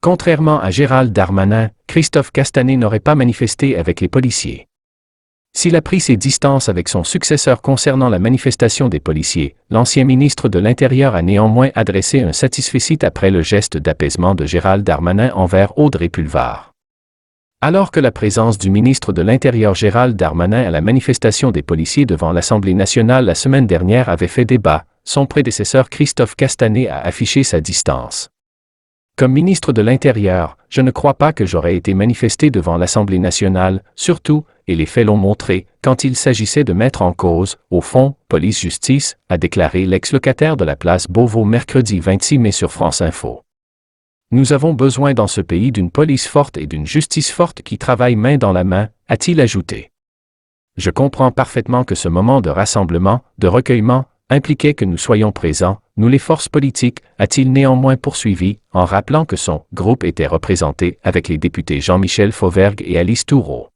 Contrairement à Gérald Darmanin, Christophe Castanet n'aurait pas manifesté avec les policiers. S'il a pris ses distances avec son successeur concernant la manifestation des policiers, l'ancien ministre de l'Intérieur a néanmoins adressé un satisfecit après le geste d'apaisement de Gérald Darmanin envers Audrey Pulvar. Alors que la présence du ministre de l'Intérieur Gérald Darmanin à la manifestation des policiers devant l'Assemblée nationale la semaine dernière avait fait débat, son prédécesseur Christophe Castanet a affiché sa distance. Comme ministre de l'Intérieur, je ne crois pas que j'aurais été manifesté devant l'Assemblée nationale, surtout, et les faits l'ont montré, quand il s'agissait de mettre en cause, au fond, police-justice, a déclaré l'ex-locataire de la place Beauvau mercredi 26 mai sur France Info. Nous avons besoin dans ce pays d'une police forte et d'une justice forte qui travaillent main dans la main, a-t-il ajouté. Je comprends parfaitement que ce moment de rassemblement, de recueillement, impliquait que nous soyons présents, nous les forces politiques, a-t-il néanmoins poursuivi, en rappelant que son groupe était représenté avec les députés Jean-Michel Fauvergue et Alice Thourot.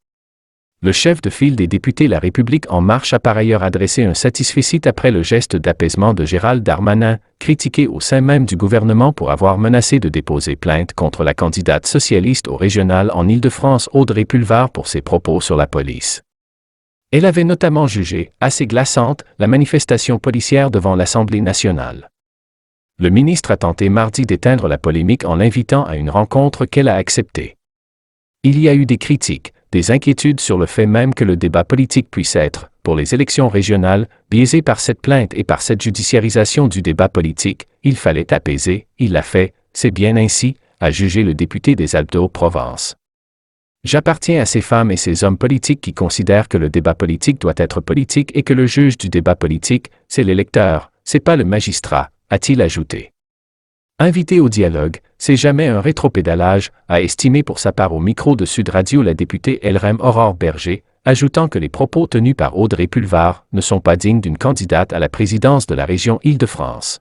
Le chef de file des députés La République En Marche a par ailleurs adressé un satisfecit après le geste d'apaisement de Gérald Darmanin, critiqué au sein même du gouvernement pour avoir menacé de déposer plainte contre la candidate socialiste au régional en Île-de-France Audrey Pulvar pour ses propos sur la police. Elle avait notamment jugé, assez glaçante, la manifestation policière devant l'Assemblée nationale. Le ministre a tenté mardi d'éteindre la polémique en l'invitant à une rencontre qu'elle a acceptée. Il y a eu des critiques, des inquiétudes sur le fait même que le débat politique puisse être, pour les élections régionales, biaisé par cette plainte et par cette judiciarisation du débat politique. Il fallait apaiser, il l'a fait, c'est bien ainsi, a jugé le député des Alpes-de-Haute-Provence. J'appartiens à ces femmes et ces hommes politiques qui considèrent que le débat politique doit être politique et que le juge du débat politique, c'est l'électeur, c'est pas le magistrat, a-t-il ajouté. Invité au dialogue, c'est jamais un rétropédalage, a estimé pour sa part au micro de Sud Radio la députée LREM Aurore Berger, ajoutant que les propos tenus par Audrey Pulvar ne sont pas dignes d'une candidate à la présidence de la région Île-de-France.